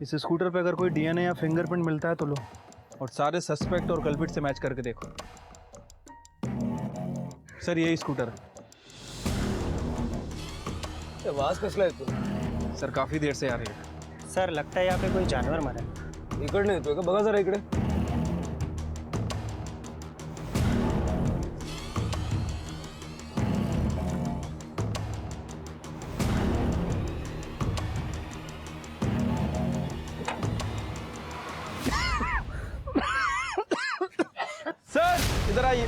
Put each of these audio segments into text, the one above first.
इस स्कूटर पे अगर कोई डीएनए या फिंगरप्रिंट मिलता है तो लो, और सारे सस्पेक्ट और कल्प्रिट से मैच करके देखो। सर यही स्कूटर है। आवाज कसला येतो? सर काफी देर से आ रही है। सर लगता है यहाँ पे कोई जानवर मरा है। इकडे येतोय का? बघा जरा इकडे। सर इधर आइए।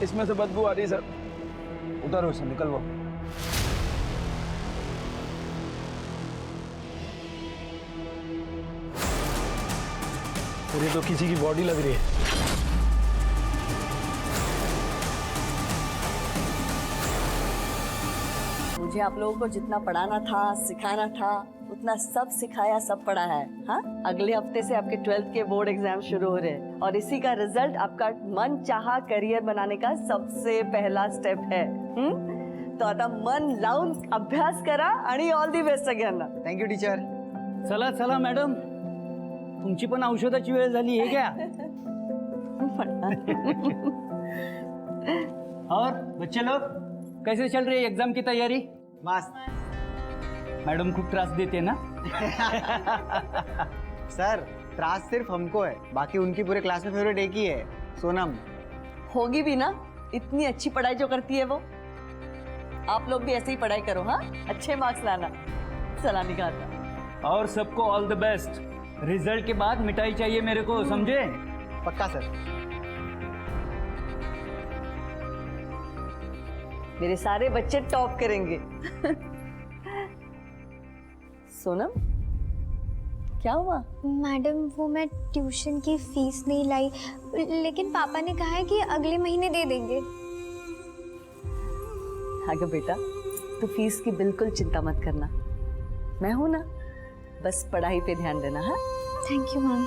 इसमें से बदबू आ रही है सर। उतारो इसे, निकलवाओ। सर ये तो किसी की बॉडी लग रही है। मुझे आप लोगों को जितना पढ़ाना था, सिखाना था, उतना सब सिखाया, सब पढ़ा है। हाँ, अगले हफ्ते से आपके 12th के बोर्ड एग्जाम शुरू हो रहे हैं और इसी का रिजल्ट आपका मन चाहा करियर बनाने का सबसे पहला स्टेप है। तो आता मन लावून अभ्यास करा आणि ऑल दी बेस्ट सगळ्यांना। Thank you teacher. चला चला मॅडम, तुमची पण औषधाची वेळ झाली आहे क्या? और बच्चे लोग कैसे चल रही है एग्जाम की तैयारी? मस्त। मैडम खूप त्रास देते ना? सर त्रास सिर्फ हमको है, बाकी उनकी पूरे क्लास में फेवरेट एक ही है, सोनम। होगी भी ना, इतनी अच्छी पढ़ाई जो करती है वो। आप लोग भी ऐसे ही पढ़ाई करो। हाँ, अच्छे मार्क्स लाना। सलामी का आता। और सबको ऑल द बेस्ट। रिजल्ट के बाद मिठाई चाहिए मेरे को, समझे? पक्का सर। मेरे सारे बच्चे टॉप करेंगे। सोनम क्या हुआ? मैडम वो मैं ट्यूशन की फीस नहीं लाई, लेकिन पापा ने कहा है कि अगले महीने दे देंगे। आगे बेटा, तू फीस की बिल्कुल चिंता मत करना, मैं हूं ना। बस पढ़ाई पे ध्यान देना। हाँ, थैंक यू मैम।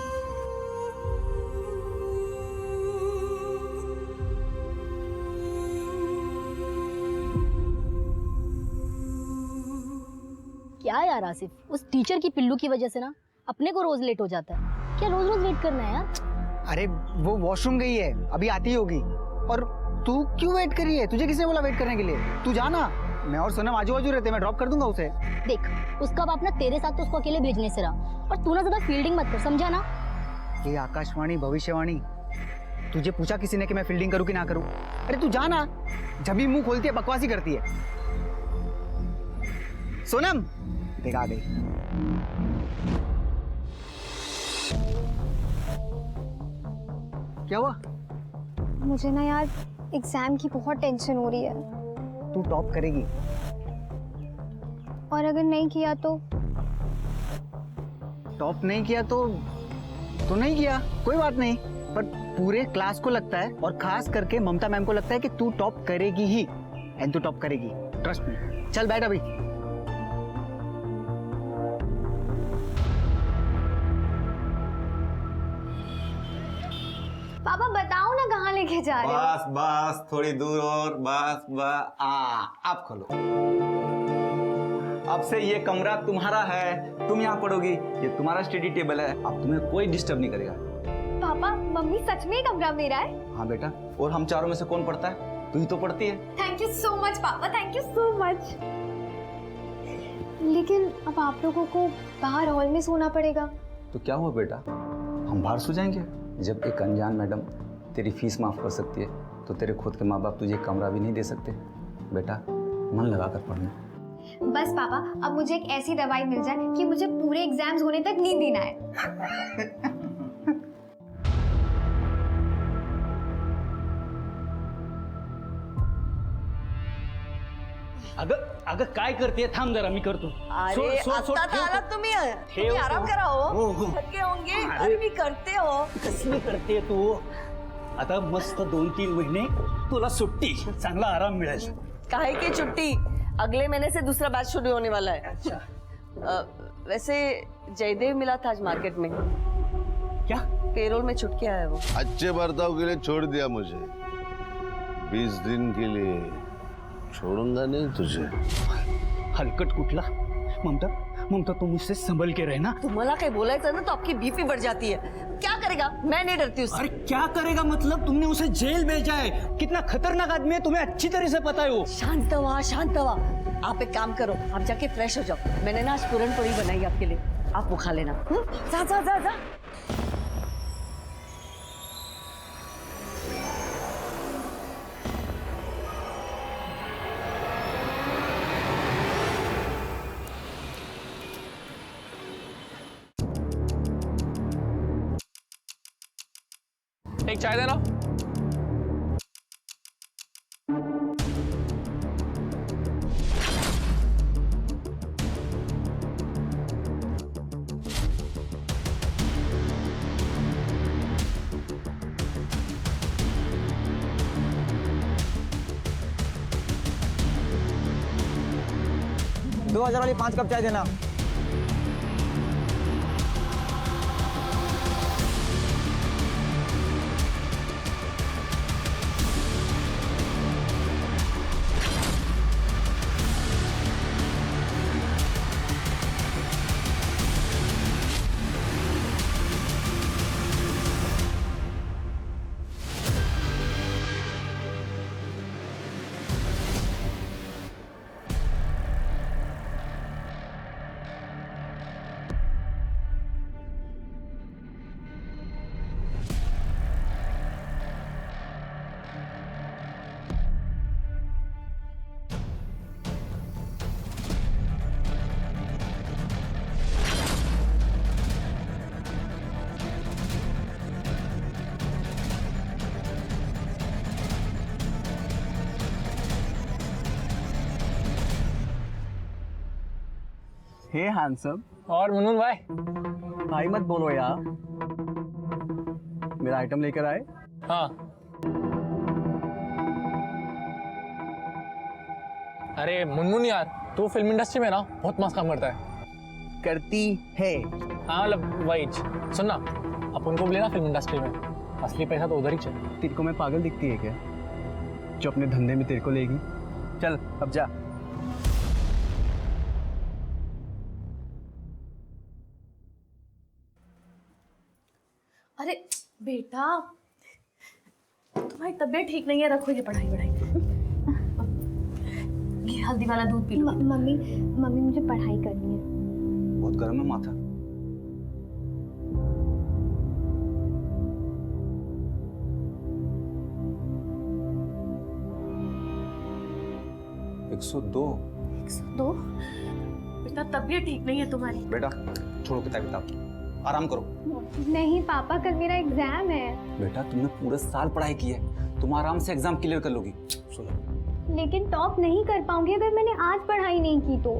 क्या यार आसिफ, उस टीचर की पिल्लू की वजह से ना अपने को रोज लेट हो जाता है। क्या रोज रोज वेट करना है यार? अरे वो वॉशरूम गई है, अभी आती ही होगी। और तू क्यों वेट कर रही है? तुझे किसने बोला वेट करने के लिए? तू जाना, मैं और सोनम आजू बाजू रहते, मैं ड्रॉप कर दूंगा उसे। देख, उसका बाप ना तेरे साथ तो उसको अकेले भेजने से रहा, और तू ना ज्यादा फील्डिंग मत कर, समझा ना? ये आकाशवाणी भविष्यवाणी, तुझे पूछा किसी ने कि मैं फील्डिंग करूं कि ना करूं? अरे तू जाना, जब भी मुंह खोलती है बकवासी करती है। सोनम देख आ गई। क्या हुआ? मुझे ना यार एग्जाम की बहुत टेंशन हो रही है। तू टॉप करेगी। और अगर नहीं किया तो? टॉप नहीं किया तो नहीं किया, कोई बात नहीं। पर पूरे क्लास को लगता है, और खास करके ममता मैम को लगता है कि तू टॉप करेगी ही, एंड तू टॉप करेगी, ट्रस्ट मी। चल बैठ अभी। पापा बताओ ना कहाँ लेके जा रहे हो? बस बस थोड़ी दूर और बस बस। आप खोलो। अब से ये कमरा तुम्हारा है, तुम यहाँ पढ़ोगी, ये तुम्हारा स्टडी टेबल है, अब तुम्हें कोई डिस्टर्ब नहीं करेगा। पापा मम्मी सच में कमरा मेरा है? हाँ बेटा, और हम चारों में से कौन पढ़ता है? तू ही तो पढ़ती है। थैंक यू सो मच पापा, थैंक यू सो मच। लेकिन अब आप लोगों को बाहर हॉल में सोना पड़ेगा। तो क्या हुआ बेटा, हम बाहर सो जाएंगे। जब एक अनजान मैडम तेरी फीस माफ कर सकती है, तो तेरे खुद के माँ बाप तुझे कमरा भी नहीं दे सकते। बेटा मन लगा कर पढ़ना। बस पापा, अब मुझे एक ऐसी दवाई मिल जाए कि मुझे पूरे एग्जाम्स होने तक नींद ही ना आए। अगं काय करते? थांब जरा, मी करतो। अरे आता आला तुम्ही आराम करा हो, थके होंगे। अरे मी करते हो। कसली करते तू? आता मस्त 2-3 महिने तुला सुट्टी, चांगला आराम मिळेल। काहे की छुट्टी, अगले महीने से दूसरा बैच शुरू होने वाला है। अच्छा। वैसे जयदेव मिला था आज मार्केट में। क्या? पेरोल में छुट के आया वो। अच्छे बर्ताव के लिए छोड़ दिया मुझे, 20 दिन के लिए छोड़ूंगा नहीं तुझे। हलकट कुठला? ममता ममता तुम मुझसे संभल के रहना। तुम्हाला काही बोलायचं ना तो आपकी बीपी बढ़ जाती है। क्या करेगा? मैं नहीं डरती उससे। अरे क्या करेगा मतलब? तुमने उसे जेल भेजा है, कितना खतरनाक आदमी है तुम्हें अच्छी तरह से पता है वो। शांत हुआ, शांत हुआ। आप एक काम करो, आप जाके फ्रेश हो जाओ। मैंने ना आज पूरन पोली बनाई आपके लिए, आप वो खा लेना। जा जा जा जा। एक चाय देना। दो 2000 वाली 5 कप चाय देना। हे हैंडसम। और मुनमुन भाई? भाई मत बोलो यार। मेरा आइटम लेकर आए। हाँ। अरे मुनमुन यार, तू फिल्म इंडस्ट्री में ना बहुत मस्त काम करता है। करती है। हाँ मतलब वही। सुन ना, अपन को भी लेना फिल्म इंडस्ट्री में, असली पैसा तो उधर ही चाहिए। तेरे को मैं पागल दिखती है क्या, जो अपने धंधे में तेरे को लेगी? चल अब जा। अरे बेटा, तुम्हारी तबीयत ठीक नहीं है, रखो ये पढ़ाई वढ़ाई। ये हल्दी वाला दूध पी लो। मम्मी मम्मी मुझे पढ़ाई करनी है। बहुत गर्म है माथा। एक 102। 102? बेटा तबीयत ठीक नहीं है तुम्हारी। बेटा छोड़ो किताब, आराम करो। नहीं पापा, कल मेरा एग्जाम है। बेटा तुमने पूरे साल पढ़ाई की है, तुम आराम से एग्जाम क्लियर कर लोगी। सुनो, लेकिन टॉप नहीं कर पाऊंगी अगर मैंने आज पढ़ाई नहीं की तो।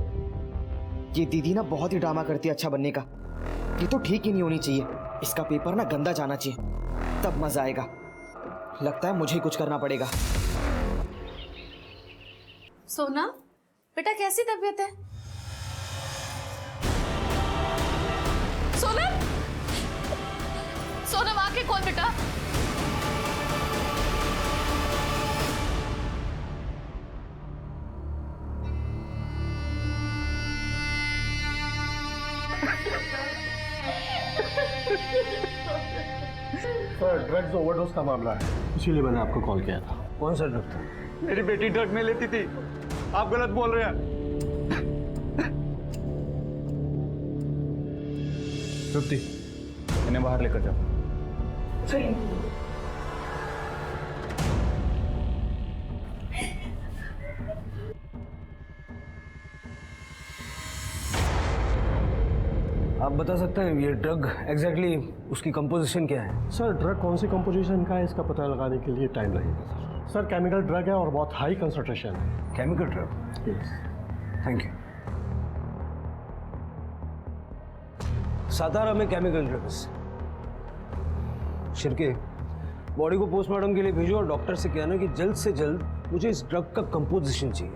ये दीदी ना बहुत ही ड्रामा करती है अच्छा बनने का। ये तो ठीक ही नहीं होनी चाहिए, इसका पेपर ना गंदा जाना चाहिए, तब मजा आएगा। लगता है मुझे ही कुछ करना पड़ेगा। सोना बेटा कैसी तबीयत है? सोनम, सोनम आके खोल बेटा। सर ड्रग्स ओवरडोज का मामला है, इसीलिए मैंने आपको कॉल किया था। कौन सा ड्रग था? मेरी बेटी ड्रग में लेती थी। आप गलत बोल रहे हैं। तृप्ति, इन्हें बाहर लेकर जाओ। आप बता सकते हैं ये ड्रग एग्जैक्टली उसकी कंपोजिशन क्या है? सर ड्रग कौन सी कंपोजिशन का है इसका पता लगाने के लिए टाइम लगेगा सर। सर केमिकल ड्रग है और बहुत हाई कंसंट्रेशन है। Chemical drug? Thank you. Satara में केमिकल ड्रग्स। शिरके, बॉडी को पोस्टमार्टम के लिए भेजो और डॉक्टर से कहना कि जल्द से जल्द मुझे इस ड्रग का कंपोजिशन चाहिए।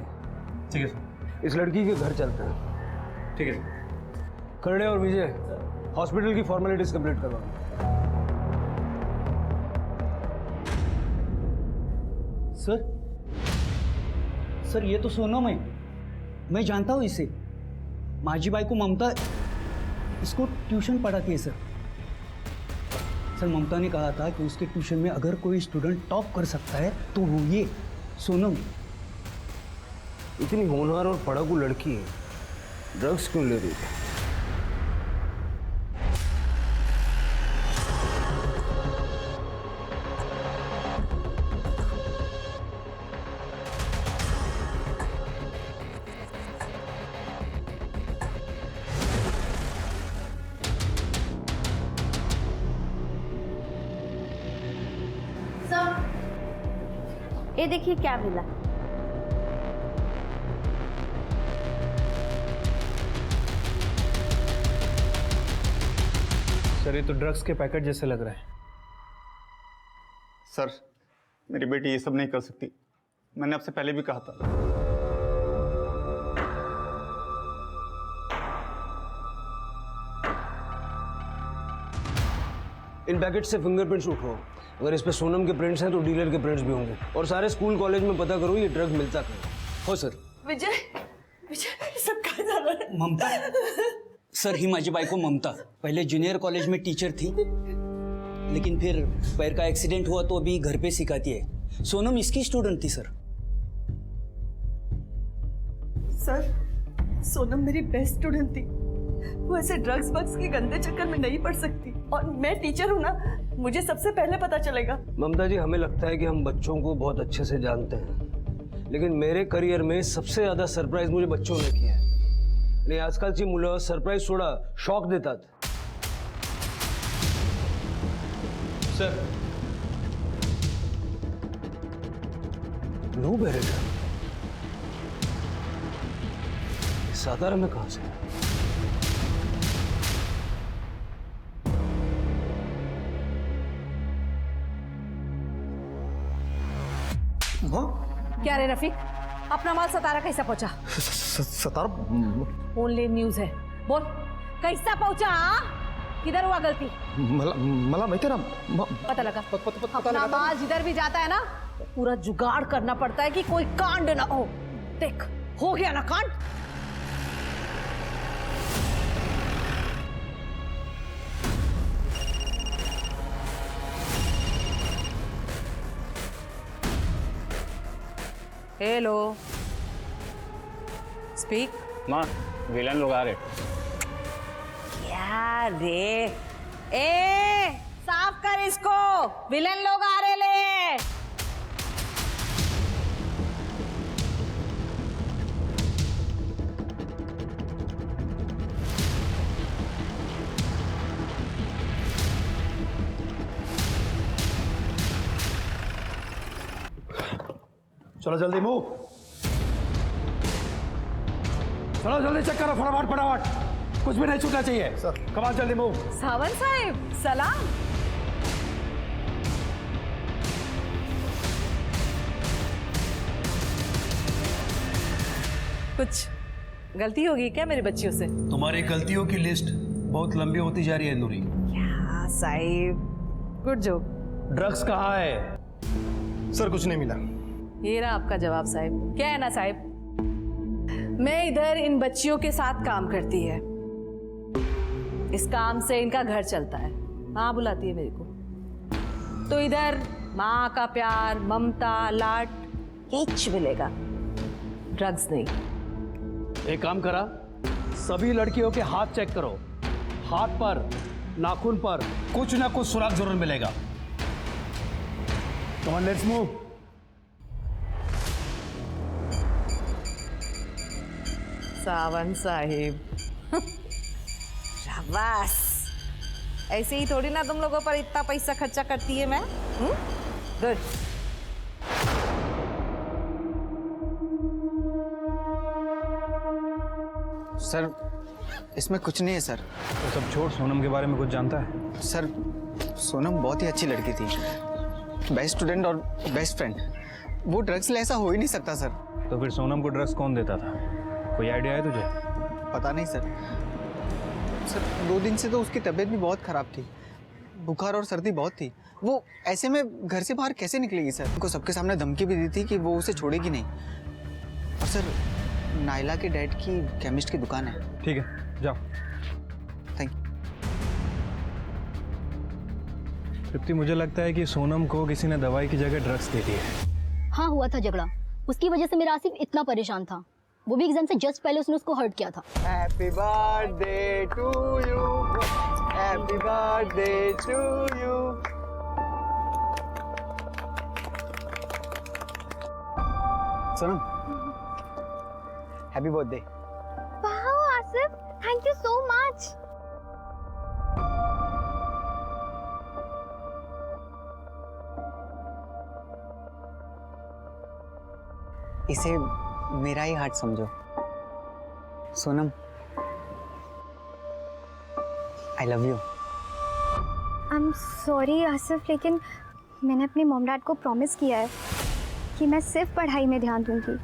ठीक है सर। इस लड़की के घर चलते हैं। ठीक है सर। करणे और विजय हॉस्पिटल की फॉर्मेलिटीज कंप्लीट करवाओ। सर ये तो सोनम है, मैं जानता हूँ इसे। माझी बायको ममता इसको ट्यूशन पढ़ाती है सर। सर ममता ने कहा था कि उसके ट्यूशन में अगर कोई स्टूडेंट टॉप कर सकता है तो वो ये सोनम। इतनी होनहार और पढ़ाकू लड़की है, ड्रग्स क्यों ले रही है? ये देखिए क्या मिला। सर ये तो ड्रग्स के पैकेट जैसे लग रहा है। सर मेरी बेटी ये सब नहीं कर सकती, मैंने आपसे पहले भी कहा था। इन पैकेट से फिंगरप्रिंट्स उठाओ, अगर इस पे सोनम के प्रिंट्स हैं तो डीलर के प्रिंट्स भी होंगे। और सारे स्कूल कॉलेज में पता करो ये ड्रग मिलता कहाँ हो। सर विजय, विजय सब कहाँ जा रहा है? ममता सर ही माझी बायको ममता पहले जूनियर कॉलेज में टीचर थी, लेकिन फिर पैर का एक्सीडेंट हुआ तो अभी घर पे सिखाती है। सोनम इसकी स्टूडेंट थी सर। सर सोनम मेरी बेस्ट स्टूडेंट थी, वो ऐसे ड्रग्स बग्स के गंदे चक्कर में नहीं पड़ सकती। और मैं टीचर हूँ ना, मुझे सबसे पहले पता चलेगा। ममता जी हमें लगता है कि हम बच्चों को बहुत अच्छे से जानते हैं, लेकिन मेरे करियर में सबसे ज्यादा सरप्राइज मुझे बच्चों ने किया है। आणि आजकालची मुलं सरप्राईज सोडा शॉक देतात। सर नो बेरेटा सातारा में कहां से? क्या रे रफीक, अपना माल सतारा कैसा पहुंचा? सतारा ओनली न्यूज है, बोल कैसा पहुंचा? किधर हुआ गलती? मला माहिती ना पता लगा। अपना माल जिधर भी जाता है ना, पूरा जुगाड़ करना पड़ता है कि कोई कांड ना हो। देख हो गया ना कांड। Hello speak. माँ विलन लोग आ रहे। क्या रे? ए साफ कर इसको, विलन लोग आ रहे ले। चलो जल्दी मूव, चलो जल्दी चेक करो, फटाफट फटाफट, कुछ भी नहीं छूटना चाहिए। सर कमाल, जल्दी मूव। सावंत साहब सलाम। कुछ गलती होगी क्या मेरी बच्चियों से? तुम्हारी गलतियों की लिस्ट बहुत लंबी होती जा रही है नूरी। क्या साहिब, गुड जॉब। ड्रग्स कहाँ है? सर कुछ नहीं मिला। ये रहा आपका जवाब साहिब। क्या है ना साहिब, मैं इधर इन बच्चियों के साथ काम करती है, इस काम से इनका घर चलता है। माँ बुलाती है मेरे को, तो इधर माँ का प्यार, ममता, लाड कुछ मिलेगा, ड्रग्स नहीं। एक काम करा, सभी लड़कियों के हाथ चेक करो, हाथ पर, नाखून पर कुछ ना कुछ सुराग जरूर मिलेगा। Come on let's move. Sawant Sahib शाबाश। ऐसे ही थोड़ी ना तुम लोगों पर इतना पैसा खर्चा करती है मैं। गुड। सर इसमें कुछ नहीं है सर। तो सब छोड़, सोनम के बारे में कुछ जानता है? सर सोनम बहुत ही अच्छी लड़की थी, बेस्ट स्टूडेंट और बेस्ट फ्रेंड। वो ड्रग्स ले ऐसा हो ही नहीं सकता सर। तो फिर सोनम को ड्रग्स कौन देता था? कोई आइडिया है तुझे? पता नहीं सर। सर 2 दिन से तो उसकी तबीयत भी बहुत ख़राब थी, बुखार और सर्दी बहुत थी। वो ऐसे में घर से बाहर कैसे निकलेगी सर? उनको सबके सामने धमकी भी दी थी कि वो उसे छोड़ेगी नहीं। और सर नाइला के डैड की केमिस्ट की दुकान है, ठीक है जाओ। Thank you. तृप्ति, मुझे लगता है कि सोनम को किसी ने दवाई की जगह ड्रग्स दे दी है। हाँ, हुआ था झगड़ा, उसकी वजह से मेरा आसिफ इतना परेशान था। वो भी एग्जाम से जस्ट पहले उसने उसको हर्ट किया था। Happy birthday to you, happy birthday to you. Sonam, happy birthday. वाह Asif, thank you so much. इसे मेरा ही हार्ट समझो Sonam. I love you. I am sorry Asif, लेकिन मैंने अपने मॉम डैड को प्रॉमिस किया है कि मैं सिर्फ पढ़ाई में ध्यान दूंगी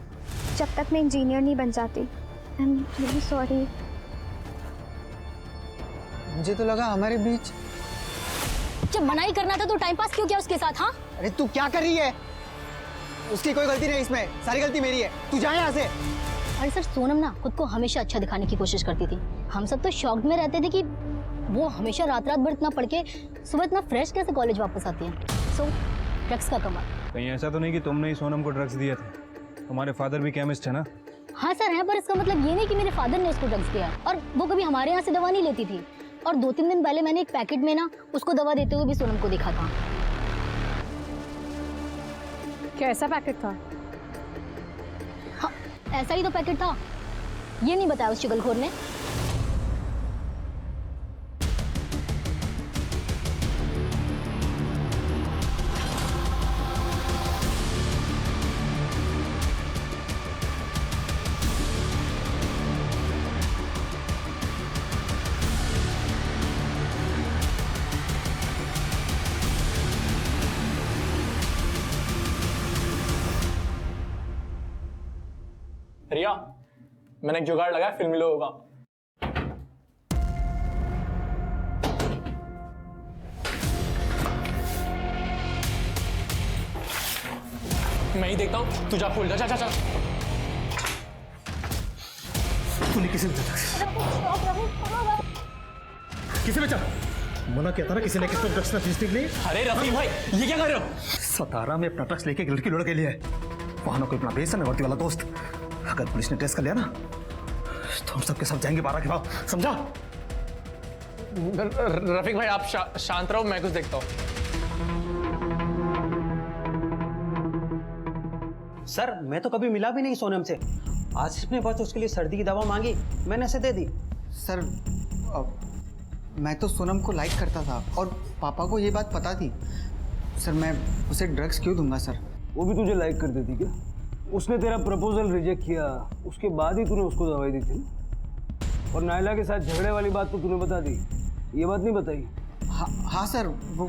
जब तक मैं इंजीनियर नहीं बन जाती। I am really sorry. मुझे तो लगा हमारे बीच। जब मना ही करना था तो टाइम पास क्यों किया उसके साथ? हाँ, अरे तू क्या कर रही है? उसकी कोई गलती नहीं, इसमें सारी गलती मेरी है। तू जा यहाँ से। अरे सर, सोनम ना खुद को हमेशा अच्छा दिखाने की कोशिश करती थी। हम सब तो शॉक्ड में रहते थे कि वो हमेशा रात रात भर इतना पढ़ के सुबह इतना फ्रेश कैसे कॉलेज वापस आती है। सो ड्रग्स का कमाल। कहीं ऐसा तो नहीं कि तुमने ही सोनम को ड्रग्स दिए थे? तुम्हारे फादर भी केमिस्ट है ना? हाँ सर है, पर इसका मतलब ये नहीं कि मेरे फादर ने उसको ड्रग्स दिया। और वो कभी हमारे यहाँ से दवा नहीं लेती थी। और 2-3 दिन पहले मैंने एक पैकेट में ना उसको दवा देते हुए भी सोनम को देखा था। कैसा पैकेट था? हाँ, ऐसा ही तो पैकेट था। ये नहीं बताया उस चुगलखोर ने। रिया, मैंने एक जुगाड़ लगाया फिल्मी लोगों का। मैं ही देखता हूँ, तू जा खोल जा। जा तूने किसे किसे बेचा? मना किया था ना किसी ने किसको ड्रग्स ना बेचने के लिए। अरे रफीक भाई, ये क्या कर रहे हो? सतारा में अपना ड्रग्स लेके एक लड़की लड़के लिए वहां ना कोई अपना बेस है ना वर्दी वाला दोस्त। अगर पुलिस ने टेस्ट कर लिया ना तो हम सबके सब जाएंगे 12 के भाव, समझा? रफीक भाई आप शांत रहो, मैं कुछ देखता हूँ। सर मैं तो कभी मिला भी नहीं सोनम से। आसिफ ने बस उसके लिए सर्दी की दवा मांगी, मैंने उसे दे दी। सर मैं तो सोनम को लाइक करता था और पापा को ये बात पता थी। सर मैं उसे ड्रग्स क्यों दूंगा सर? वो भी तुझे लाइक करती थी क्या? उसने तेरा प्रपोजल रिजेक्ट किया, उसके बाद ही तूने उसको दवाई दी थी। और नायला के साथ झगड़े वाली बात तो तूने बता दी, ये बात नहीं बताई? हाँ सर, वो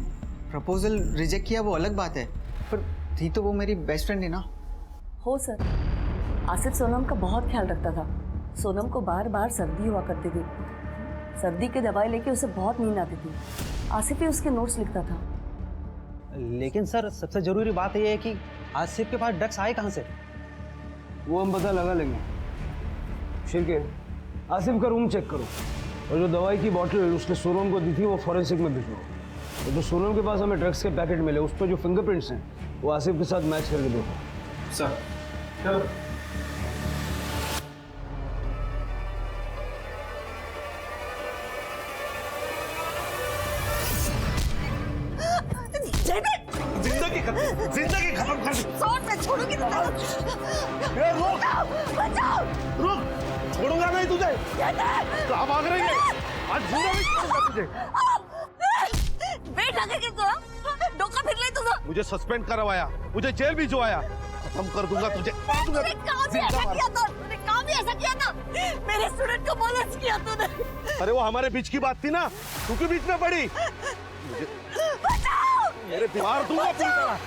प्रपोजल रिजेक्ट किया वो अलग बात है, पर थी तो वो मेरी बेस्ट फ्रेंड है ना। हो सर, आसिफ सोनम का बहुत ख्याल रखता था। सोनम को बार बार सर्दी हुआ करती थी। सर्दी की दवाई लेके उसे बहुत नींद आती थी। आसिफ ही उसके नोट्स लिखता था। लेकिन सर सबसे जरूरी बात यह है कि आसिफ के पास ड्रग्स आए कहाँ से? वो हम पता लगा लेंगे। शिरके, आसिफ का रूम चेक करो और जो दवाई की बॉटल उसने सोनम को दी थी वो फॉरेंसिक में भिजवाओ। और जो सोनम के पास हमें ड्रग्स के पैकेट मिले उस पर जो फिंगरप्रिंट्स हैं वो आसिफ के साथ मैच करके देखो। सर चलो। जिंदगी खत्म कर दी। मैं छोड़ूंगी तो रुक रुक, छोड़ूंगा नहीं तुझे। कहाँ भाग रही है? आज जिंदा नहीं छोड़ूंगा तुझे। वेट लगे तो डोका फिर ले तुझे। मुझे सस्पेंड करवाया, मुझे जेल भी जुआया, खत्म कर दूंगा तुझे। तूने काम भी ऐसा किया था, तूने काम भी ऐसा किया था। मेरे स्टूडेंट को बोनस किया तूने। अरे वो हमारे बीच की बात थी ना, तू क्यों बीच में पड़ी? मेरे दीवार दूंगा पूरी तरह।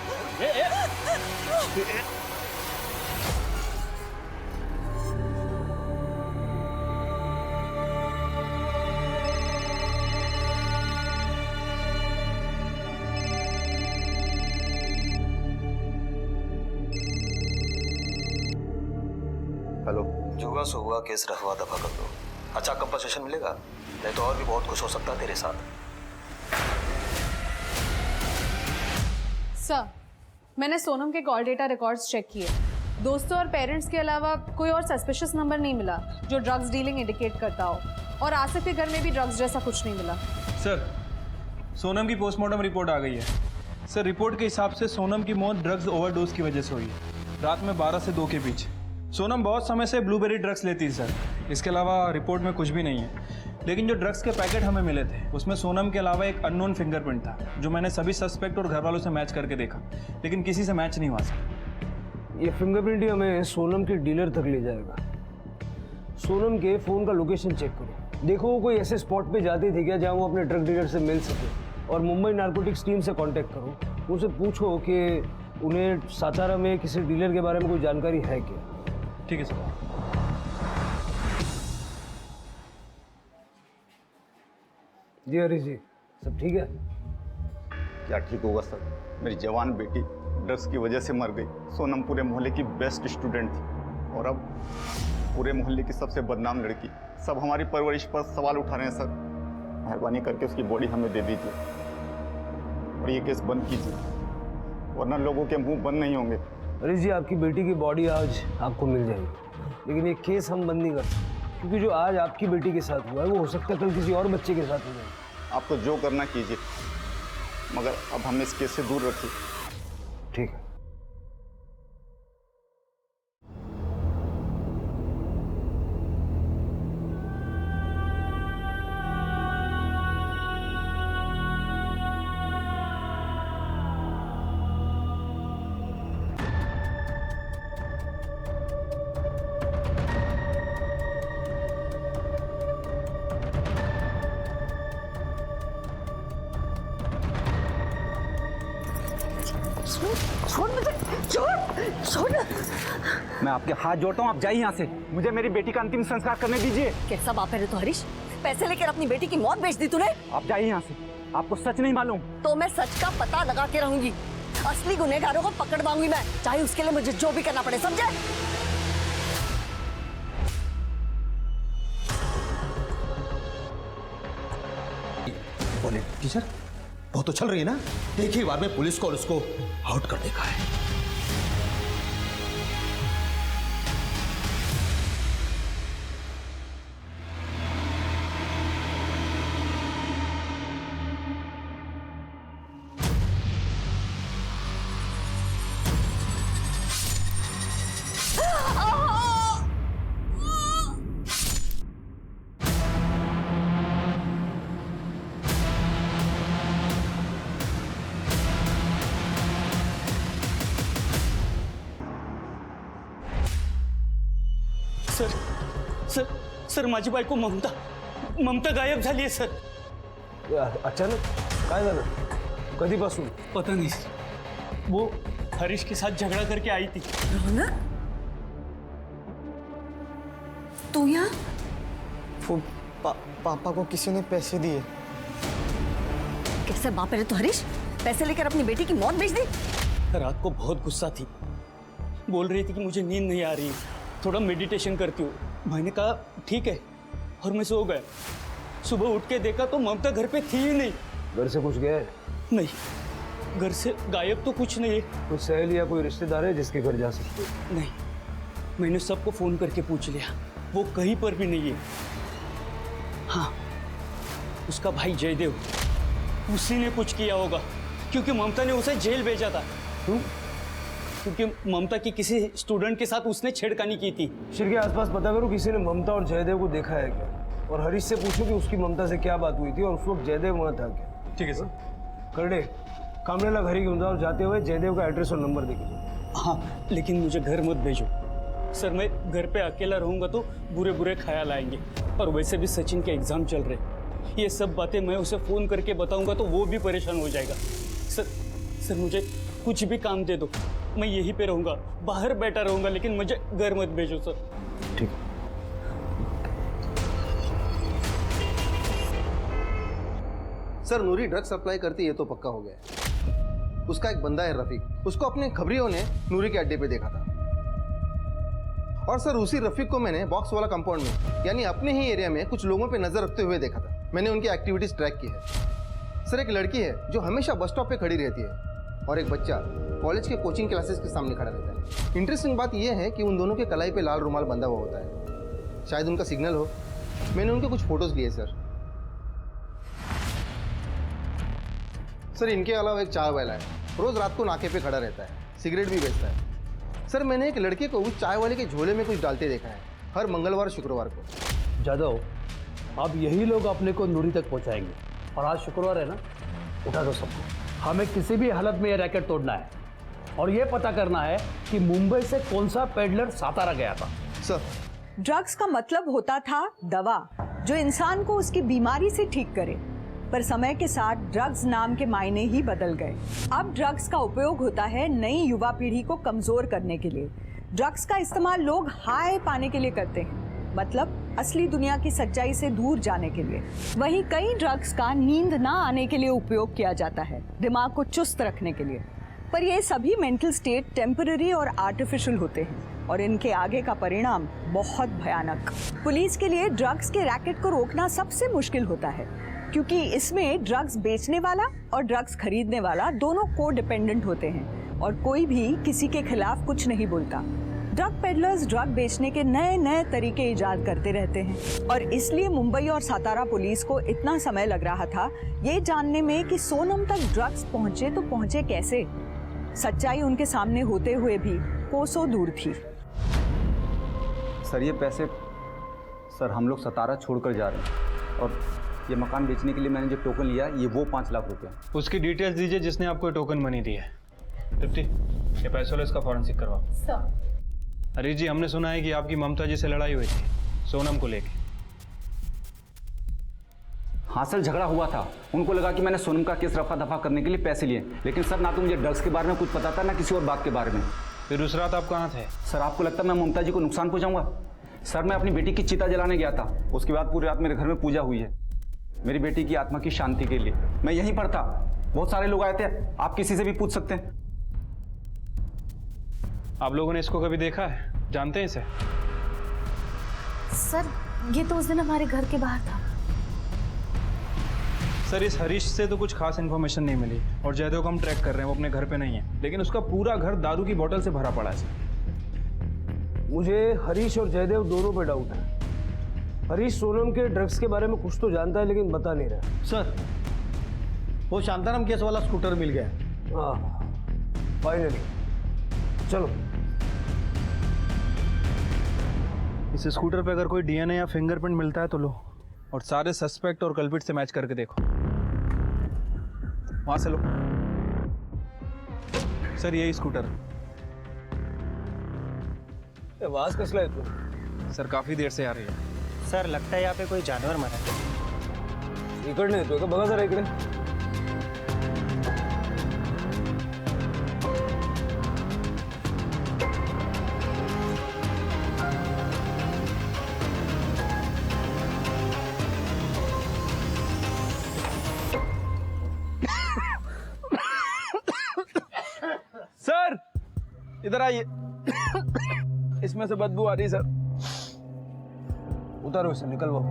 हेलो, जुआ से हुआ केस रफा दफा कर दो। अच्छा कंपनसेशन मिलेगा, नहीं तो और भी बहुत कुछ हो सकता है तेरे साथ। सर, मैंने सोनम के कॉल डेटा रिकॉर्ड्स चेक किए। दोस्तों और पेरेंट्स के अलावा कोई और सस्पिशियस नंबर नहीं मिला जो ड्रग्स डीलिंग इंडिकेट करता हो, और आसिफ के घर में भी ड्रग्स जैसा कुछ नहीं मिला। सर, सोनम की पोस्टमार्टम रिपोर्ट आ गई है। सर, रिपोर्ट के हिसाब से सोनम की मौत ड्रग्स ओवरडोज की वजह से हुई है, रात में 12 से 2 के बीच। सोनम बहुत समय से ब्लूबेरी ड्रग्स लेती है सर। इसके अलावा रिपोर्ट में कुछ भी नहीं है, लेकिन जो ड्रग्स के पैकेट हमें मिले थे उसमें सोनम के अलावा एक अननोन फिंगरप्रिंट था, जो मैंने सभी सस्पेक्ट और घर वालों से मैच करके देखा, लेकिन किसी से मैच नहीं हुआ सर। ये फिंगरप्रिंट ही हमें सोनम के डीलर तक ले जाएगा। सोनम के फ़ोन का लोकेशन चेक करो, देखो वो कोई ऐसे स्पॉट पे जाती थी क्या जहाँ वो अपने ड्रग डीलर से मिल सके, और मुंबई नारकोटिक्स टीम से कांटेक्ट करो, उनसे पूछो कि उन्हें सातारा में किसी डीलर के बारे में कोई जानकारी है क्या। ठीक है सर। जी हरीश जी, सब ठीक है? क्या ठीक होगा सर, मेरी जवान बेटी ड्रग्स की वजह से मर गई। सोनम पूरे मोहल्ले की बेस्ट स्टूडेंट थी, और अब पूरे मोहल्ले की सबसे बदनाम लड़की। सब हमारी परवरिश पर सवाल उठा रहे हैं सर। मेहरबानी करके उसकी बॉडी हमें दे दीजिए और ये केस बंद कीजिए, वरना लोगों के मुंह बंद नहीं होंगे। हरीश जी, आपकी बेटी की बॉडी आज आपको मिल जाएगी, लेकिन ये केस हम बंद नहीं कर सकते, क्योंकि जो आज आपकी बेटी के साथ हुआ है वो हो सकता है कल किसी और बच्चे के साथ हो जाए। आप तो जो करना कीजिए, मगर अब हमें इस केस से दूर रखिए। ठीक है। छोड़ मुझे, छोड़। मैं आपके हाथ जोड़ता हूँ, आप जाइए यहाँ से। मुझे मेरी बेटी का अंतिम संस्कार करने दीजिए। कैसा बाप है रे तो हरीश, पैसे लेकर अपनी बेटी की मौत बेच दी तूने। आप जाइए यहाँ से, आपको सच नहीं मालूम। तो मैं सच का पता लगा के रहूंगी, असली गुनहगारों को पकड़वाऊंगी मैं, चाहे उसके लिए मुझे जो भी करना पड़े, समझे? बोले टीचर, वो तो चल रही है ना, एक ही बार में पुलिस को और उसको आउट कर देखा है। सर माझी बायको ममता गायब झाली आहे सर। अचानक काय झालं? कधीपासून? पता नहीं सर, वो हरीश के साथ झगड़ा करके आई थी। रौनक, तू यहाँ? पापा को किसी ने पैसे दिए। कैसे बाप है रे तो हरीश, पैसे लेकर अपनी बेटी की मौत बेच दी? रात को बहुत गुस्सा थी, बोल रही थी कि मुझे नींद नहीं आ रही, थोड़ा मेडिटेशन करती हूँ। मैंने कहा ठीक है, और मैं सो गया। सुबह उठ के देखा तो ममता घर पे थी ही नहीं। घर से कुछ गया है? नहीं, घर से गायब तो कुछ नहीं है। कोई सहेली या कोई रिश्तेदार है जिसके घर जा सकते? नहीं, मैंने सबको फोन करके पूछ लिया, वो कहीं पर भी नहीं है। हाँ, उसका भाई जयदेव, उसी ने कुछ किया होगा, क्योंकि ममता ने उसे जेल भेजा था। क्यों? क्योंकि ममता की किसी स्टूडेंट के साथ उसने छेड़खानी की थी। शिर के आसपास पता करो किसी ने ममता और जयदेव को देखा है क्या, और हरीश से पूछो कि उसकी ममता से क्या बात हुई थी और उस वक्त जयदेव वहाँ था क्या। ठीक है सर। करडे, कामरेला घरी घेऊन जाओ, जाते हुए जयदेव का एड्रेस और नंबर देखिए। हाँ, लेकिन मुझे घर मत भेजो सर, मैं घर पे अकेला रहूंगा तो बुरे बुरे ख्याल आएंगे, और वैसे भी सचिन के एग्जाम चल रहे, ये सब बातें मैं उसे फोन करके बताऊंगा तो वो भी परेशान हो जाएगा। सर मुझे कुछ भी काम दे दो, मैं यहीं पे रहूंगा, बाहर बैठा रहूंगा, लेकिन मुझे घर मत भेजो सर। ठीक। सर, नूरी ड्रग सप्लाई करती है तो पक्का हो गया है। उसका एक बंदा है रफीक, उसको अपने खबरियों ने नूरी के अड्डे पे देखा था, और सर उसी रफीक को मैंने बॉक्स वाला कंपाउंड में यानी अपने ही एरिया में कुछ लोगों पे नजर रखते हुए देखा था। मैंने उनकी एक्टिविटीज ट्रैक की है। सर एक लड़की है जो हमेशा बस स्टॉप पे खड़ी रहती है और एक बच्चा कॉलेज के कोचिंग क्लासेस के सामने खड़ा रहता है। इंटरेस्टिंग बात यह है कि उन दोनों के कलाई पे लाल रुमाल बंधा हुआ होता है, शायद उनका सिग्नल हो। मैंने उनके कुछ फोटोज लिए सर। सर इनके अलावा एक चाय वाला है, रोज रात को नाके पे खड़ा रहता है, सिगरेट भी बेचता है। सर मैंने एक लड़के को उस चाय वाले के झोले में कुछ डालते देखा है हर मंगलवार शुक्रवार को। जादव, अब यही लोग अपने को नूरी तक पहुंचाएंगे और आज शुक्रवार है ना, उठा दो सबको। हमें किसी भी हालत में ये रैकेट तोड़ना है और ये पता करना है कि मुंबई से कौन सा पेडलर सातारा गया था। सर ड्रग्स का मतलब होता था दवा जो इंसान को उसकी बीमारी से ठीक करे, पर समय के साथ ड्रग्स नाम के मायने ही बदल गए। अब ड्रग्स का उपयोग होता है नई युवा पीढ़ी को कमजोर करने के लिए। ड्रग्स का इस्तेमाल लोग हाई पाने के लिए करते हैं, मतलब असली दुनिया की सच्चाई से दूर जाने के लिए। वहीं कई ड्रग्स का नींद ना आने के लिए उपयोग किया जाता है, दिमाग को चुस्त रखने के लिए। पर ये सभी मेंटल स्टेट टेम्पररी और आर्टिफिशियल होते हैं और इनके आगे का परिणाम बहुत भयानक। पुलिस के लिए ड्रग्स के रैकेट को रोकना सबसे मुश्किल होता है, क्योंकि इसमें ड्रग्स बेचने वाला और ड्रग्स खरीदने वाला दोनों को डिपेंडेंट होते हैं और कोई भी किसी के खिलाफ कुछ नहीं बोलता। ड्रग पेडलर्स ड्रग बेचने के नए नए तरीके इजाद करते रहते हैं और इसलिए मुंबई और सातारा पुलिस को इतना समय लग रहा था ये जानने में कि सोनम तक ड्रग्स पहुंचे तो पहुंचे कैसे। सच्चाई उनके सामने होते हुए भी कोसों दूर थी। सर ये पैसे सर हम लोग सतारा छोड़कर जा रहे हैं और ये मकान बेचने के लिए मैंने जो टोकन लिया ये वो 5 लाख रुपए। उसकी डिटेल्स दीजिए जिसने आपको टोकन मनी दी है। तृप्ति, ये पैसों वाला इसका फॉरेंसिक करवाओ। सर। हरीश जी, हमने सुना है कि आपकी ममता जी से लड़ाई हुई थी सोनम को लेके। हाँ सर, झगड़ा हुआ था। उनको लगा कि मैंने सोनम का केस रफा दफा करने के लिए पैसे लिए, लेकिन सर ना तो मुझे ड्रग्स के बारे में कुछ पता था ना किसी और बात के बारे में। फिर उस रात आप कहाँ थे? सर आपको लगता है मैं ममता जी को नुकसान पहुंचाऊंगा? सर मैं अपनी बेटी की चिता जलाने गया था, उसके बाद पूरी रात मेरे घर में पूजा हुई है मेरी बेटी की आत्मा की शांति के लिए। मैं यहीं पर था, बहुत सारे लोग आए थे, आप किसी से भी पूछ सकते हैं। आप लोगों ने इसको कभी देखा है, जानते हैं इसे? सर ये तो उस दिन हमारे घर के बाहर था। सर इस हरीश से तो कुछ खास इन्फॉर्मेशन नहीं मिली और जयदेव को हम ट्रैक कर रहे हैं, वो अपने घर पे नहीं है, लेकिन उसका पूरा घर दारू की बोतल से भरा पड़ा है सर। मुझे हरीश और जयदेव दोनों पे डाउट है। हरीश सोनम के ड्रग्स के बारे में कुछ तो जानता है लेकिन बता नहीं रहा। सर वो शांताराम केस वाला स्कूटर मिल गया। हाँ फाइनली, चलो। इस स्कूटर पे अगर कोई डीएनए या फिंगरप्रिंट मिलता है तो लो, और सारे सस्पेक्ट और कल्पिट से मैच करके देखो। वहां से लो। सर यही स्कूटर। आवाज कसला येतो? सर काफी देर से आ रही है। सर लगता है यहाँ पे कोई जानवर मरा है। इकडे येतोय का? बघा जरा इकडे। सर इधर आइए। इसमें से बदबू आ रही है सर। उतारो इसे, निकलवाओ।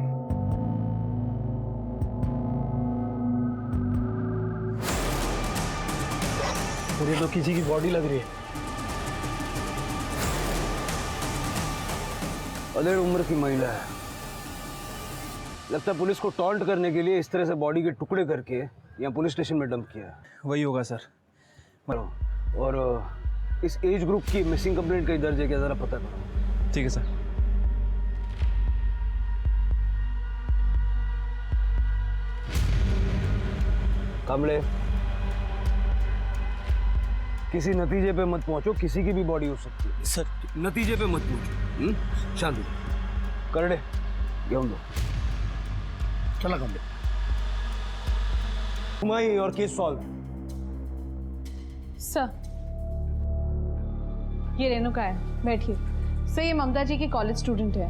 और ये तो किसी की बॉडी लग रही है। अधेड़ उम्र की महिला है। लगता है पुलिस को टॉन्ट करने के लिए इस तरह से बॉडी के टुकड़े करके यहाँ पुलिस स्टेशन में डंप किया है। वही होगा सर। और इस एज ग्रुप की मिसिंग कंप्लेंट कहीं दर्ज है क्या, जरा पता करो। ठीक है सर। कामले, किसी नतीजे पे मत पहुंचो, किसी की भी बॉडी हो सकती है सर। नतीजे पे मत पहुंचो। शांति करडे घेऊन दो। चला कमले। तुम्हारी और केस सॉल्व। सर ये रेणुका है, बैठिए। सर ये ममता जी की कॉलेज स्टूडेंट है,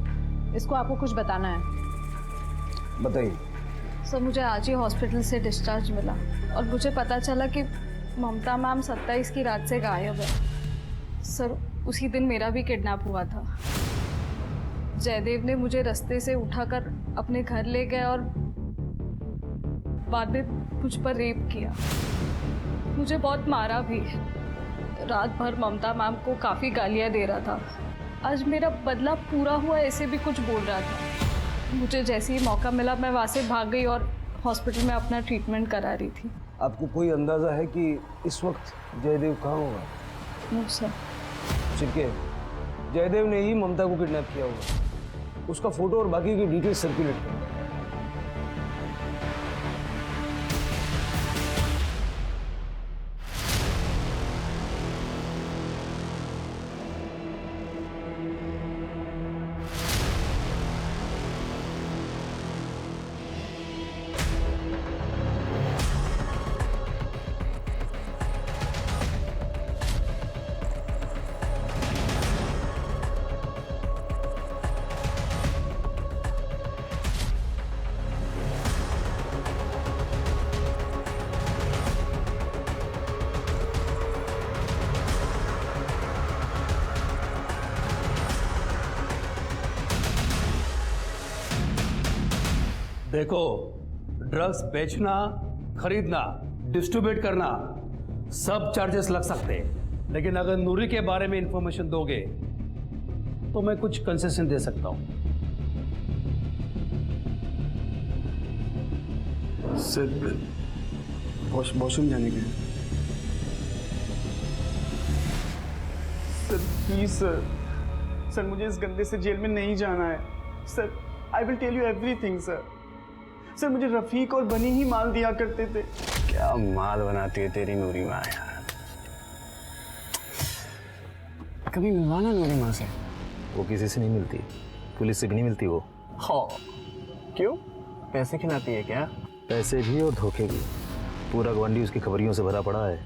इसको आपको कुछ बताना है। बताइए। सर मुझे आज ही हॉस्पिटल से डिस्चार्ज मिला और मुझे पता चला कि ममता मैम 27 की रात से गायब है। सर उसी दिन मेरा भी किडनैप हुआ था। जयदेव ने मुझे रास्ते से उठाकर अपने घर ले गए और बाद में मुझ पर रेप किया। मुझे बहुत मारा भी। रात भर ममता मैम को काफ़ी गालियाँ दे रहा था। आज मेरा बदला पूरा हुआ ऐसे भी कुछ बोल रहा था। मुझे जैसे ही मौका मिला मैं वहाँ से भाग गई और हॉस्पिटल में अपना ट्रीटमेंट करा रही थी। आपको कोई अंदाजा है कि इस वक्त जयदेव कहाँ होगा? No sir. चिरके, जयदेव ने ही ममता को किडनैप किया होगा। उसका फोटो और बाकी की डिटेल्स सर्कुलेट करें। देखो, ड्रग्स बेचना, खरीदना, डिस्ट्रीब्यूट करना सब चार्जेस लग सकते हैं, लेकिन अगर नूरी के बारे में इंफॉर्मेशन दोगे तो मैं कुछ कंसेशन दे सकता हूं। सर वॉशरूम जाने के। सर प्लीज सर, सर मुझे इस गंदे से जेल में नहीं जाना है। Sir I will tell you everything sir. Sir मुझे रफीक और बनी ही माल दिया करते थे। क्या माल बनाती है तेरी नूरी माँ यार। कभी मिलवाना नूरी माँ से। वो किसी से नहीं मिलती, पुलिस से भी नहीं मिलती वो। हाँ क्यों? पैसे खिलाती है क्या? पैसे भी और धोखे भी। पूरा गवंडी उसकी खबरियों से भरा पड़ा है।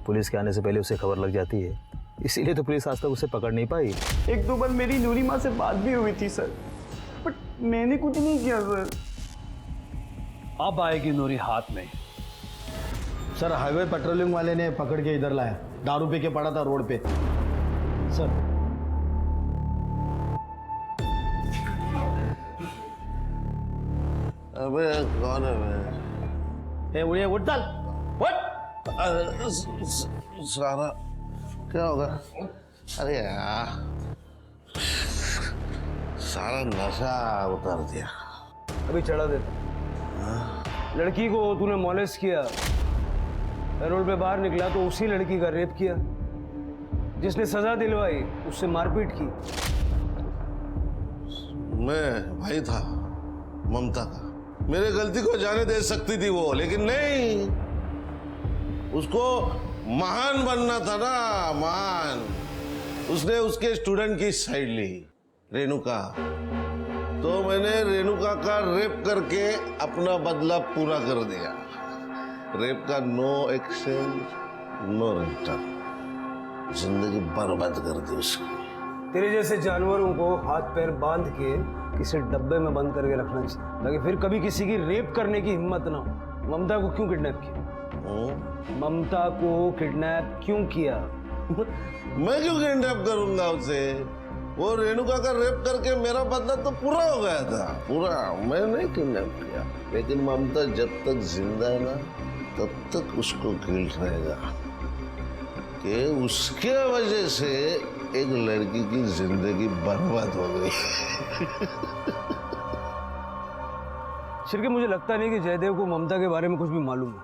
पुलिस के आने से पहले उसे खबर लग जाती है, इसीलिए तो पुलिस आज तक उसे पकड़ नहीं पाई। एक दो बार मेरी नूरी माँ से बात भी हुई थी सर, बट मैंने कुछ नहीं किया सर। अब आएगी नूरी हाथ में। सर हाईवे पेट्रोलिंग वाले ने पकड़ के इधर लाया, दारू पी के पड़ा था रोड पे। सर अबे कौन है मैं? उड़े उठ चल सारा क्या होगा? अरे यार सारा नशा उतार दिया। अभी चढ़ा देता। लड़की को तूने मॉलेस्ट किया, पैरोल पे बाहर निकला तो उसी लड़की का रेप किया। जिसने सजा दिलवाई उससे मारपीट की। मैं भाई था ममता का, मेरे गलती को जाने दे सकती थी वो, लेकिन नहीं, उसको महान बनना था ना, महान। उसने उसके स्टूडेंट की साइड ली, रेणुका। तो मैंने रेणुका का रेप करके अपना बदला पूरा कर दिया। रेप का नो एक्सचेंज नो रिटर्न, जिंदगी बर्बाद कर दी उसकी। तेरे जैसे जानवरों को हाथ पैर बांध के किसी डब्बे में बंद करके रखना चाहिए, ताकि फिर कभी किसी की रेप करने की हिम्मत ना हो। ममता को क्यों किडनैप किया? ममता को किडनैप क्यों किया? मैं क्यों किडनैप करूंगा उसे? वो रेणुका का रेप करके मेरा बदला तो पूरा हो गया था, पूरा। मैं नहीं किडनैप किया, लेकिन ममता जब तक जिंदा है ना, तब तक उसको गिल्ट रहेगा कि उसके वजह से एक लड़की की जिंदगी बर्बाद हो गई। शिरके, मुझे लगता नहीं कि जयदेव को ममता के बारे में कुछ भी मालूम है,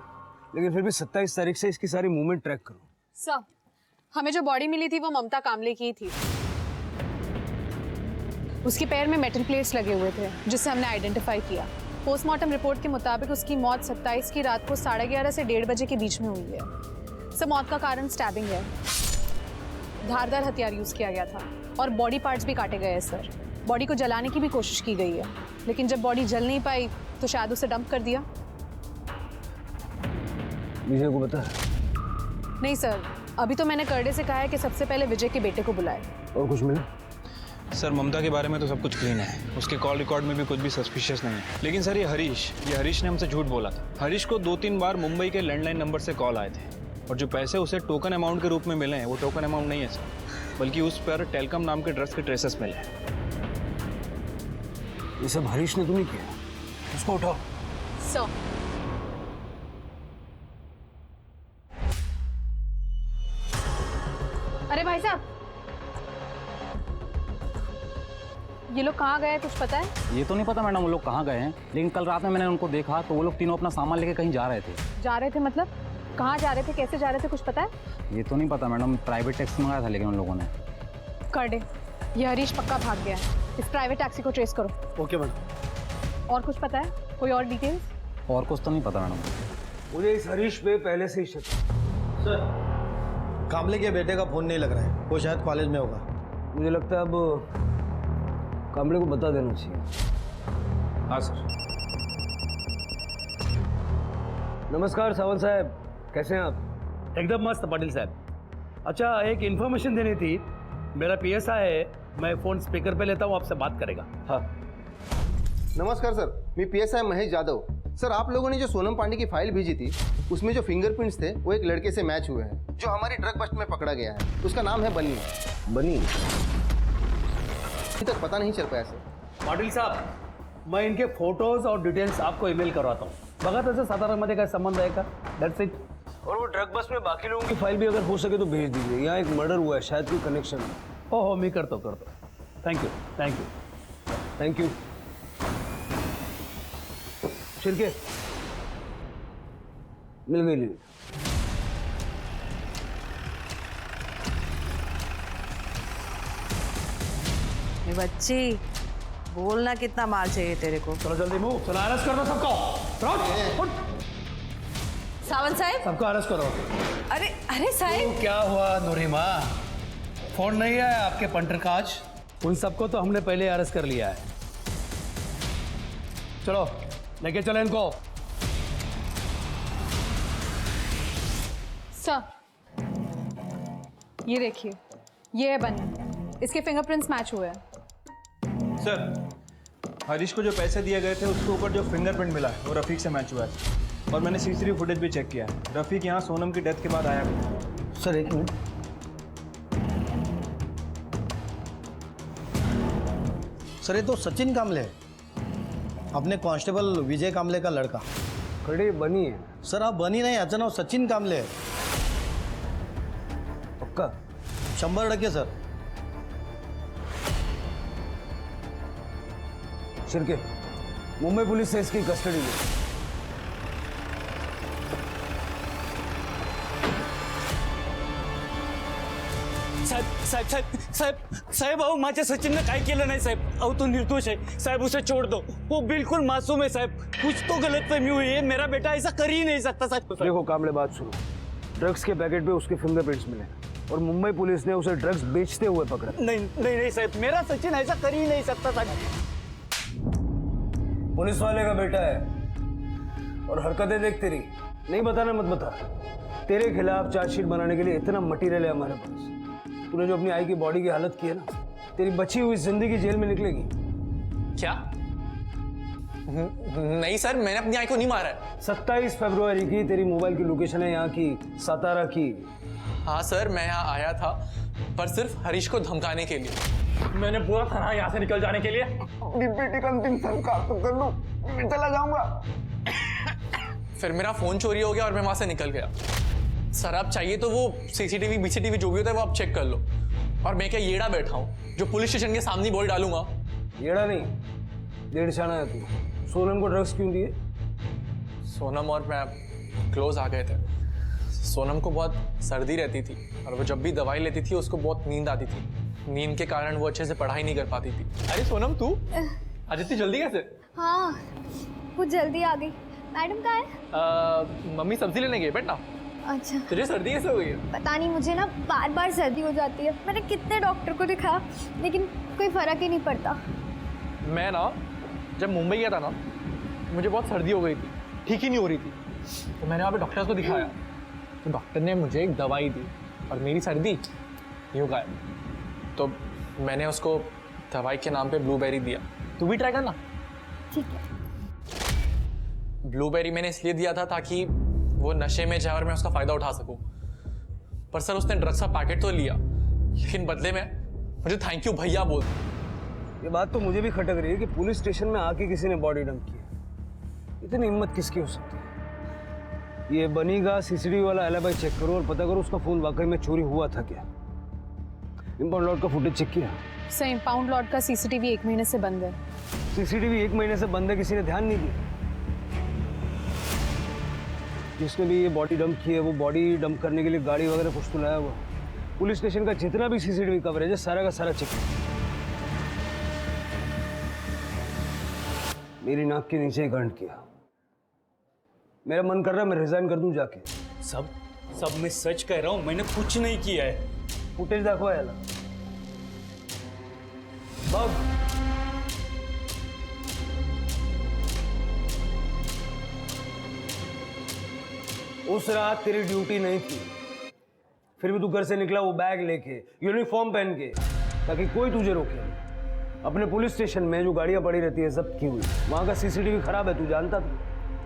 लेकिन फिर भी 27 तारीख से इसकी सारी मूवमेंट ट्रैक करो। सर, हमें जो बॉडी मिली थी वो ममता कामले की थी। उसके पैर में मेटल प्लेट्स लगे हुए थे, जिससे हमने आइडेंटिफाई किया। पोस्टमार्टम रिपोर्ट के मुताबिक उसकी मौत 27 की रात को 11:30 से 1:30 बजे के बीच में हुई है। सब मौत का कारण स्टैबिंग है। धारदार हथियार यूज किया गया था और बॉडी पार्ट्स भी काटे गए हैं सर। बॉडी को जलाने की भी कोशिश की गई है, लेकिन जब बॉडी जल नहीं पाई तो शायद उसे डंप कर दिया। विजय को बता? नहीं सर, अभी तो मैंने करडे से कहा है कि सबसे पहले विजय के बेटे को बुलाए। और कुछ मिला? सर ममता के बारे में तो सब कुछ क्लीन है, उसके कॉल रिकॉर्ड में भी कुछ भी सस्पिशियस नहीं है। लेकिन सर ये हरीश ने हमसे झूठ बोला था। हरीश को 2-3 बार मुंबई के लैंडलाइन नंबर से कॉल आए थे, और जो पैसे उसे टोकन अमाउंट के रूप में मिले हैं वो टोकन अमाउंट नहीं है सर, बल्कि उस पर टेलकम नाम के ड्रग्स के ट्रेसेस मिले हैं। ये सब हरीश ने तो नहीं किया, उसको उठाओ। सर अरे भाई साहब, ये लोग कहाँ गए कुछ पता है? ये तो नहीं पता मैडम वो लोग कहाँ गए हैं, लेकिन कल रात में मैंने उनको देखा तो वो लोग तीनों अपना सामान लेके कहीं जा रहे थे। जा रहे थे मतलब? कहाँ जा रहे थे, कैसे जा रहे थे, कुछ पता है? ये तो नहीं पता मैडम, प्राइवेट टैक्सी मंगाया था लेकिन उन लोगों ने। कर दे, ये हरीश पक्का भाग गया है, इस प्राइवेट टैक्सी को ट्रेस करो। Okay madam. और कुछ पता है, कोई और डिटेल्स? और कुछ तो नहीं पता मैडम। मुझे इस हरीश पे पहले से ही शक। सर कामले के बेटे का फोन नहीं लग रहा है, वो शायद कॉलेज में होगा। मुझे लगता है अब कामले को बता देना चाहिए। हाँ सर। नमस्कार सावंत साहब, कैसे हैं आप? एकदम मस्त पाटिल साहब। अच्छा, एक इन्फॉर्मेशन देनी थी। मेरा पीएसआई है, मैं फ़ोन स्पीकर पे लेता हूँ, आपसे बात करेगा। हाँ नमस्कार सर, मैं पीएसआई महेश जाधव। सर आप लोगों ने जो सोनम पांडे की फाइल भेजी थी उसमें जो फिंगरप्रिंट्स थे वो एक लड़के से मैच हुए हैं जो हमारी ड्रग बस्ट में पकड़ा गया है। उसका नाम है बनी। बनी? अभी तक पता नहीं चल पाया सर। पाटिल साहब, मैं इनके फोटोज और डिटेल्स आपको ईमेल करवाता हूँ। बघा तसं सातारामध्ये काय संबंध आहे का? That's it. और वो ड्रग बस में बाकी लोगों की फाइल भी अगर हो सके तो भेज दीजिए। यहाँ एक मर्डर हुआ है, शायद कोई कनेक्शन है। हो मी करतो। Thank you. Thank you. Shirke मिल गई लीड। बच्ची बोलना, कितना माल चाहिए तेरे को? चलो जल्दी मूव, चलो अरेस्ट कर दो सबको। सावंत साहब, सबको अरेस्ट करो। अरे अरे साहब, क्या हुआ नूरिमा? फोन नहीं आया आपके पंटर का आज? उन सबको तो हमने पहले अरेस्ट कर लिया है। चलो लेके चलो इनको। सर ये देखिए, ये है बनी, इसके फिंगरप्रिंट्स मैच हुए हैं। सर हरीश को जो पैसे दिए गए थे उसके ऊपर जो फिंगरप्रिंट मिला है वो रफीक से मैच हुआ है, और मैंने सीसीटीवी फुटेज भी चेक किया है। रफीक यहाँ सोनम की डेथ के बाद आया था। सर एक मिनट, सर ये तो सचिन कामले है, अपने कांस्टेबल विजय कामले का लड़का। खड़े बनी है सर? आप बनी नहीं, याचं नाव सचिन कामले है। पक्का? 100% सर। शिरके, मुंबई पुलिस से इसकी कस्टडी ली। साहेब अहो माझ्या सचिनने काय केलं नाही साहेब. अहो तो निर्दोष है साहब, उसे छोड़ दो, वो बिल्कुल मासूम है साहब. कुछ तो गलतफहमी हुई है, मेरा बेटा ऐसा कर ही नहीं सकता साहब. देखो कामले, बात सुनो। ड्रग्स के पैकेट पे उसके फिंगरप्रिंट्स मिले और मुंबई पुलिस ने उसे ड्रग्स बेचते हुए पकड़ा। नहीं साहब, मेरा सचिन ऐसा कर ही नहीं सकता साहब. पुलिस वाले का बेटा है और हरकतें देख तेरी। नहीं बताना मत बता। तेरे खिलाफ चार्जशीट बनाने के लिए इतना मटेरियल है हमारे पास। तूने जो अपनी आई की बॉडी की हालत की है ना, तेरी बची हुई जिंदगी जेल में निकलेगी। क्या? नहीं सर, मैंने अपनी आई को नहीं मारा है। 27 फरवरी की तेरी मोबाइल की लोकेशन है यहाँ की, सातारा की। हाँ सर, मैं यहाँ आया था पर सिर्फ हरीश को धमकाने के लिए। मैंने बोला था ना यहाँ से निकल जाने के लिए। बेटी का अंतिम संस्कार तो कर लो, मैं चला जाऊंगा। फिर मेरा फोन चोरी हो गया और मैं वहां से निकल गया। सर आप चाहिए तो वो सीसीटीवी बीसीटीवी जो भी होता है वो आप चेक कर लो। और मैं क्या येड़ा बैठा हूँ जो पुलिस स्टेशन के सामने बॉडी डालूंगा? येड़ा नहीं, डेढ़ शाना है तू। सोनम को ड्रग्स क्यों दिए? सोनम और मैं क्लोज आ गए थे। सोनम को बहुत सर्दी रहती थी और वो जब भी दवाई लेती थी उसको बहुत नींद आती थी। नींद के कारण वो अच्छे से पढ़ाई नहीं कर पाती थी। अरे सोनम तू आज इतनी जल्दी कैसे? हाँ कुछ जल्दी आ गई। मैडम कहाँ है? मम्मी सब्जी लेने गई बेटा। अच्छा, तुझे सर्दी कैसे हो गई है? पता नहीं, मुझे ना बार बार सर्दी हो जाती है। मैंने कितने डॉक्टर को दिखाया लेकिन कोई फर्क ही नहीं पड़ता। मैं ना जब मुंबई गया था ना, मुझे बहुत सर्दी हो गई थी, ठीक ही नहीं हो रही थी। तो मैंने वहाँ पे डॉक्टर को दिखाया तो डॉक्टर ने मुझे एक दवाई दी और मेरी सर्दी यूँ गायब। तो मैंने उसको दवाई के नाम पे ब्लूबेरी दिया। तू भी ट्राई करना। ठीक है। ब्लूबेरी मैंने इसलिए दिया था ताकि वो नशे में जाए और मैं उसका फायदा उठा सकूं। पर सर उसने ड्रग्स का पैकेट तो लिया लेकिन बदले में मुझे थैंक यू भैया बोल। ये बात तो मुझे भी खटक रही है कि पुलिस स्टेशन में आके किसी ने बॉडी डंप की है। इतनी हिम्मत किसकी हो सकती है? ये बनीगा सीसीटीवी वाला एलिबाई चेक करो और पता करो उसका फोन वाकई में चोरी हुआ था क्या। इंपाउंड लॉट का फुटेज चेक किया? सर, इंपाउंड लॉट का सीसीटीवी 1 महीने से बंद है। सीसीटीवी 1 महीने से बंद है, किसी ने ध्यान नहीं दिया? जिसने भी ये बॉडी डंप की है वो बॉडी डंप करने के लिए गाड़ी वगैरह कुछ तो लाया हुआ। पुलिस स्टेशन का जितना भी सीसीटीवी कवरेज है सारा का सारा चेक किया। मेरी नाक के नीचे ही गंड किया। मेरा मन कर रहा है मैं रिजाइन कर दूं जाके। सब मैं सच कह रहा हूं, मैंने कुछ नहीं किया है। फुटेज दाखवा याला बग। उस रात तेरी ड्यूटी नहीं थी, फिर भी तू घर से निकला वो बैग लेके, यूनिफॉर्म पहन के, ताकि कोई तुझे रोके नहीं। अपने पुलिस स्टेशन में जो गाड़ियां पड़ी रहती है जब्त की हुई, वहां का सीसीटीवी खराब है, तू जानता था,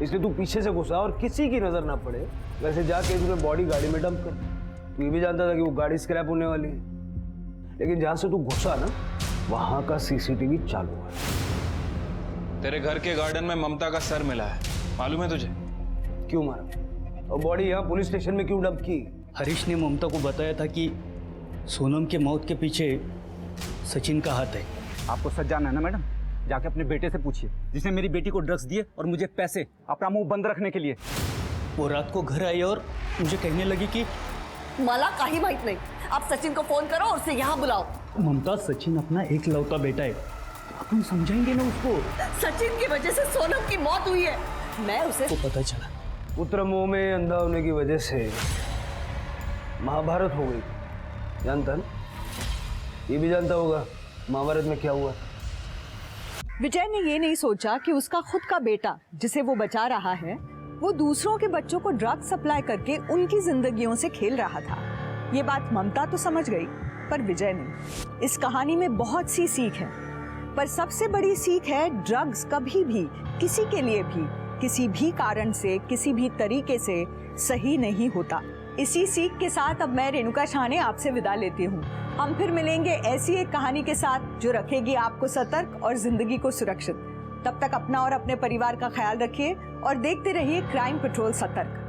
इसलिए तू पीछे से घुसा और किसी की नजर ना पड़े वैसे जाके तूने बॉडी गाड़ी में डंप कर। तू ये भी जानता था कि वो गाड़ी स्क्रैप होने वाली है, लेकिन जहां से तू घुसा ना वहां का सीसीटीवी चालू है। तेरे घर के गार्डन में ममता का सर मिला है, मालूम है तुझे? क्यों मारा? और बॉडी यहाँ पुलिस स्टेशन में क्यों डंप की? हरीश ने ममता को बताया था कि सोनम के मौत के पीछे सचिन का हाथ है। आपको सच जानना है ना मैडम? जाके अपने बेटे से पूछिए, जिसने मेरी बेटी को ड्रग्स दिए और मुझे पैसे अपना मुंह बंद रखने के लिए। वो रात को घर आई और मुझे कहने लगी कि मला काही माहित नहीं, आप सचिन को फोन करो और उसे यहाँ बुलाओ। ममता, सचिन अपना एकलौता बेटा है, अपन समझाएंगे ना उसको। सचिन की वजह से सोनम की मौत हुई है, मैं उसे पता चला। पुत्र मुंह में अंधा होने की वजह से महाभारत हो गई, जानता ना? ये भी जानता होगा महाभारत में क्या हुआ। विजय ने ये नहीं सोचा कि उसका खुद का बेटा जिसे वो बचा रहा है वो दूसरों के बच्चों को ड्रग्स सप्लाई करके उनकी जिंदगियों से खेल रहा था। ये बात ममता तो समझ गई पर विजय नहीं। इस कहानी में बहुत सी सीख है, पर सबसे बड़ी सीख है ड्रग्स कभी भी किसी के लिए भी किसी भी कारण से किसी भी तरीके से सही नहीं होता। इसी सीख के साथ अब मैं रेणुका शाहने आपसे विदा लेती हूँ। हम फिर मिलेंगे ऐसी एक कहानी के साथ जो रखेगी आपको सतर्क और जिंदगी को सुरक्षित। तब तक अपना और अपने परिवार का ख्याल रखिए और देखते रहिए क्राइम पेट्रोल सतर्क।